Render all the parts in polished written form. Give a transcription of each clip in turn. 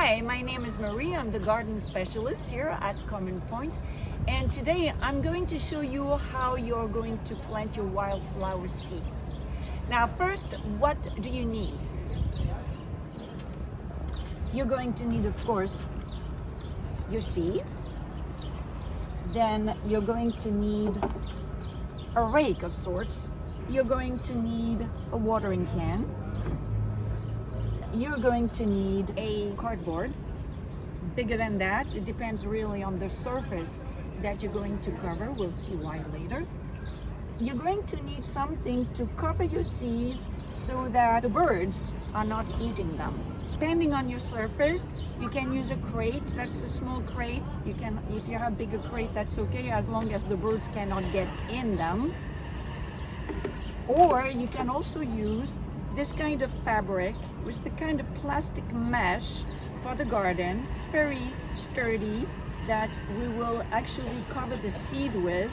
Hi, my name is Marie. I'm the garden specialist here at Common Point, and today I'm going to show you how you're going to plant your wildflower seeds. Now first, what do you need? You're going to need, of course, your seeds. Then you're going to need a rake of sorts. You're going to need a watering can. You're going to need a cardboard. Bigger than that, it depends really on the surface that you're going to cover. We'll see why later. You're going to need something to cover your seeds so that the birds are not eating them. Depending on your surface, you can use a crate. That's a small crate. You can, if you have a bigger crate, that's okay, as long as the birds cannot get in them. Or you can also use this kind of fabric, which is the kind of plastic mesh for the garden. It's very sturdy, that we will actually cover the seed with.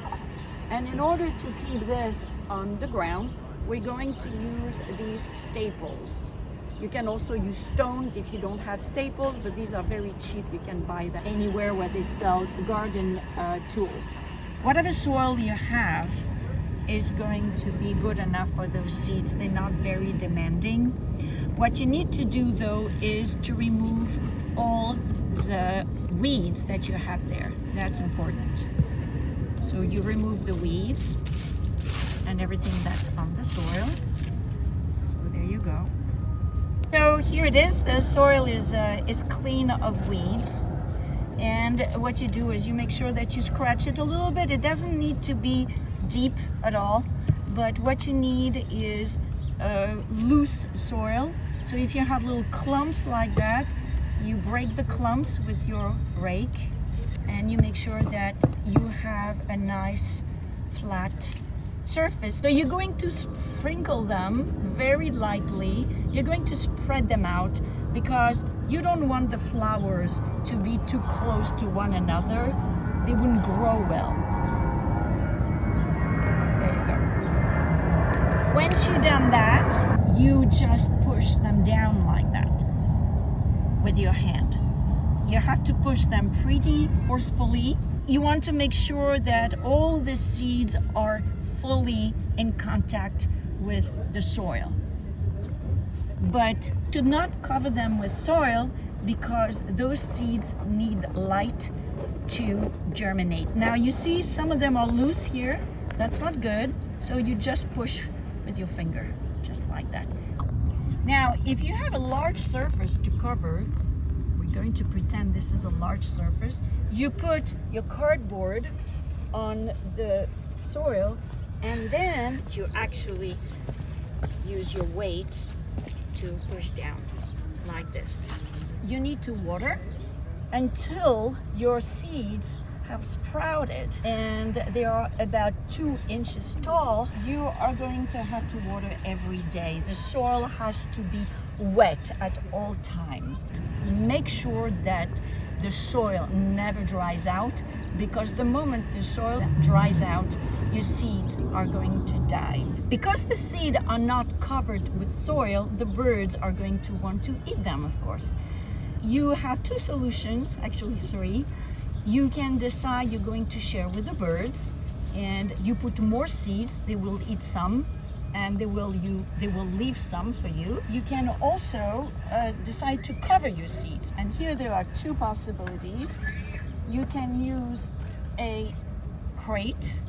And in order to keep this on the ground, we're going to use these staples. You can also use stones if you don't have staples, but these are very cheap. You can buy them anywhere where they sell garden tools. Whatever soil you have is going to be good enough for those seeds. They're not very demanding. What you need to do though is to remove all the weeds that you have there. That's important. So you remove the weeds and everything that's on the soil. So there you go. So here it is. The soil is clean of weeds. And what you do is you make sure that you scratch it a little bit. It doesn't need to be deep at all, but what you need is loose soil. So if you have little clumps like that, you break the clumps with your rake and you make sure that you have a nice flat surface. So you're going to sprinkle them very lightly. You're going to spread them out because you don't want the flowers to be too close to one another. They wouldn't grow well. There you go. Once you've done that, you just push them down like that with your hand. You have to push them pretty forcefully. You want to make sure that all the seeds are fully in contact with the soil. But do not cover them with soil because those seeds need light to germinate. Now you see some of them are loose here. That's not good. So you just push with your finger, just like that. Now, if you have a large surface to cover, we're going to pretend this is a large surface. You put your cardboard on the soil and then you actually use your weight to push down like this. You need to water until your seeds have sprouted and they are about 2 inches tall. You are going to have to water every day. The soil has to be wet at all times. Make sure that the soil never dries out, because the moment the soil dries out, your seeds are going to die. Because the seeds are not covered with soil, the birds are going to want to eat them, of course. You have 2 solutions, actually 3. You can decide you're going to share with the birds, and you put more seeds, they will eat some, and they will leave some for you. You can also decide to cover your seeds, and here there are 2 possibilities. You can use a crate.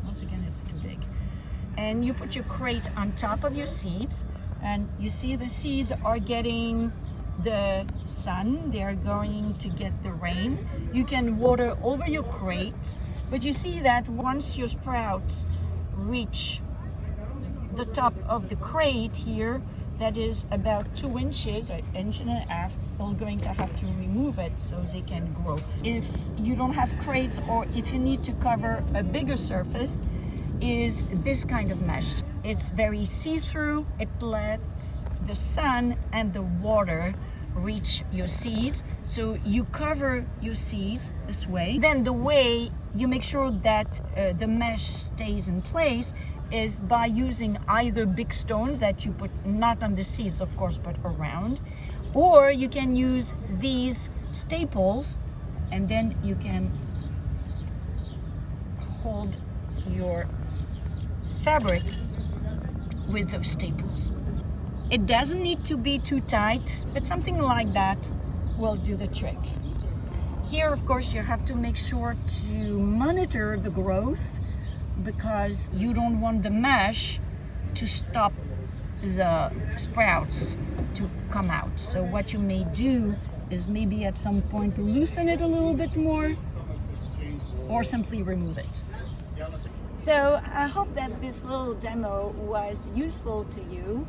Once again, it's too big. And you put your crate on top of your seeds, and you see the seeds are getting the sun, they are going to get the rain. You can water over your crate, but you see that once your sprouts reach the top of the crate here, that is about 2 inches, or 1.5 inches, you're going to have to remove it so they can grow. If you don't have crates, or if you need to cover a bigger surface, is this kind of mesh. It's very see-through. It lets the sun and the water reach your seeds. So you cover your seeds this way. Then the way you make sure that the mesh stays in place is by using either big stones that you put not on the seeds, of course, but around, Or you can use these staples and then you can hold your fabric with those staples. It doesn't need to be too tight, but something like that will do the trick. Here, of course, you have to make sure to monitor the growth because you don't want the mesh to stop the sprouts to come out. So what you may do is maybe at some point loosen it a little bit more or simply remove it. So I hope that this little demo was useful to you,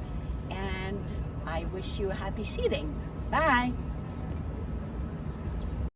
and I wish you happy seeding. Bye!